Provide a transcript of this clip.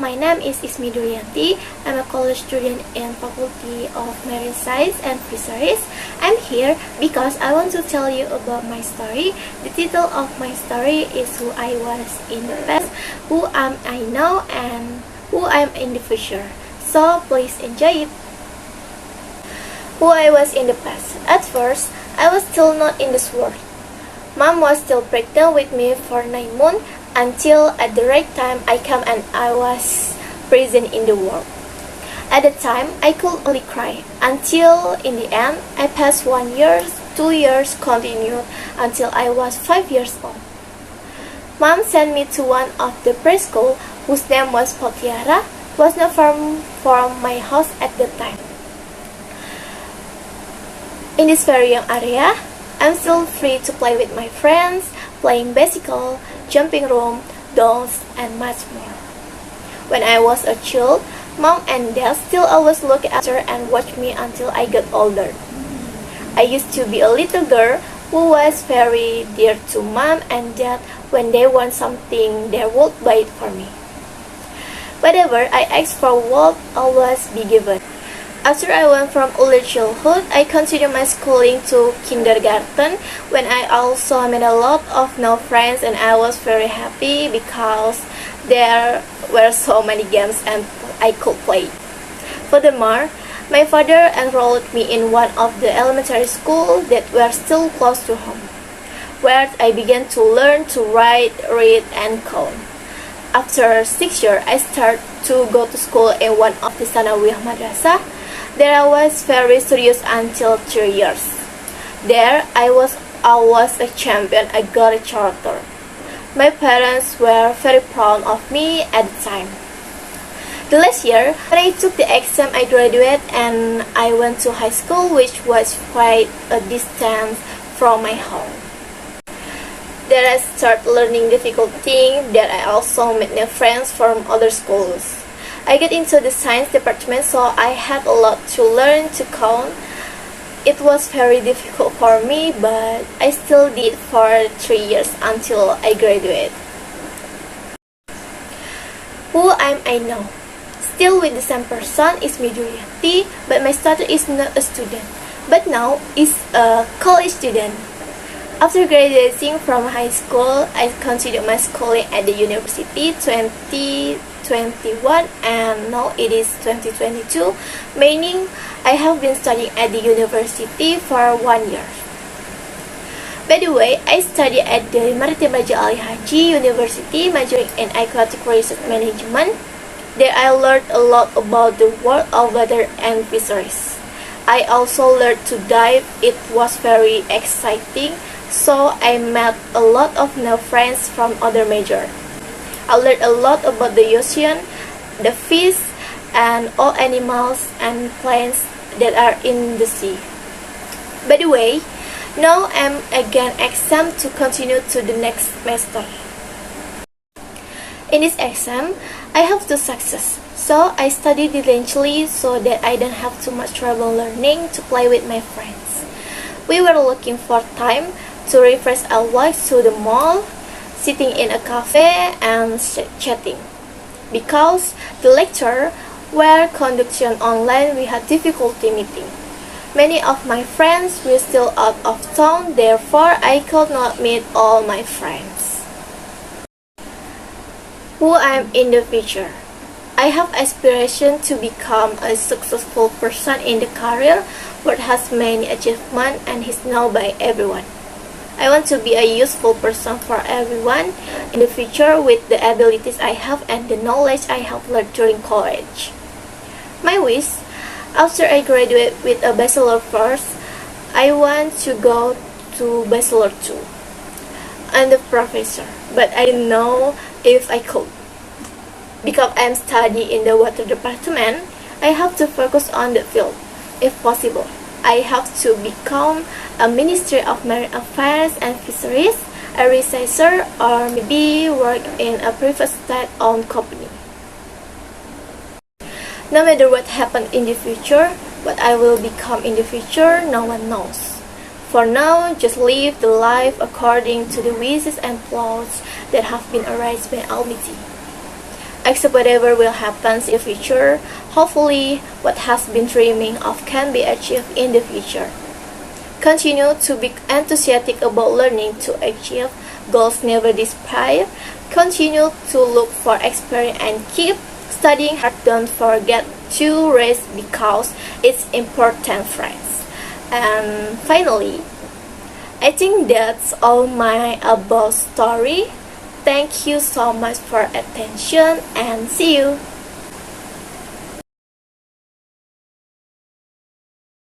my name is Ismi Yulianti. I'm a college student in Faculty of Marine Science and Fisheries. I'm here because I want to tell you about my story. The title of my story is Who I Was in the Past, Who Am I Now, and Who I Am in the Future. So please enjoy it. Who I was in the past. At first, I was still not in this world. Mom was still pregnant with me for 9 months until at the right time I came and I was present in the world. At the time, I could only cry until in the end I passed 1 year, 2 years continued until I was 5 years old. Mom sent me to one of the preschool whose name was Potiara, was not far from my house at the time. In this very young area, I'm still free to play with my friends, playing bicycle, jumping rope, dolls, and much more. When I was a child, Mom and Dad still always look after and watch me until I got older. I used to be a little girl who was very dear to Mom and Dad. When they want something, they would buy it for me. Whatever I asked for would always be given. After I went from early childhood, I continued my schooling to kindergarten, when I also made a lot of new friends, and I was very happy because there were so many games and I could play. Furthermore, my father enrolled me in one of the elementary schools that were still close to home, where I began to learn to write, read, and count. After 6 years, I started to go to school in one of the Sanawiyah Madrasah. There I was very serious until 3 years. There I was always a champion. I got a charter. My parents were very proud of me at the time. The last year, when I took the exam, I graduated and I went to high school, which was quite a distance from my home. There I started learning difficult things. There I also met new friends from other schools. I got into the science department, so I had a lot to learn to count. It was very difficult for me, but I still did for 3 years until I graduated. Who am I now? Still with the same person, Ismi Yulianti, but my status is not a student, but now is a college student. After graduating from high school, I continued my schooling at the university 2021, and now it is 2022, meaning I have been studying at the university for 1 year. By the way, I study at the Maritime Raja Ali Haji University, majoring in aquatic research management. There I learned a lot about the world of water and fisheries. I also learned to dive. It was very exciting, so I met a lot of new friends from other majors. I learned a lot about the ocean, the fish, and all animals and plants that are in the sea. By the way, now I'm again exam to continue to the next semester. In this exam, I have to success, so I study diligently so that I don't have too much trouble learning to play with my friends. We were looking for time to refresh our lives to the mall, sitting in a cafe and chatting. Because the lecture were conducted online, we had difficulty meeting. Many of my friends were still out of town, therefore I could not meet all my friends. Who I am in the future. I have aspiration to become a successful person in the career that has many achievements and is known by everyone. I want to be a useful person for everyone in the future with the abilities I have and the knowledge I have learned during college. My wish, after I graduate with a bachelor first, I want to go to bachelor 2. I'm the professor, but I don't know if I could. Because I'm studying in the water department, I have to focus on the field, if possible. I have to become a Ministry of Marine Affairs and Fisheries, a researcher, or maybe work in a private state-owned company. No matter what happens in the future, what I will become in the future, no one knows. For now, just live the life according to the wishes and plans that have been arranged by Almighty. accept whatever will happen in the future. Hopefully, what has been dreaming of can be achieved in the future. Continue to be enthusiastic about learning to achieve goals, never despair. Continue to look for experience and keep studying hard. Don't forget to rest because it's important, friends. And finally, I think that's all my about story. Thank you so much for attention and see you.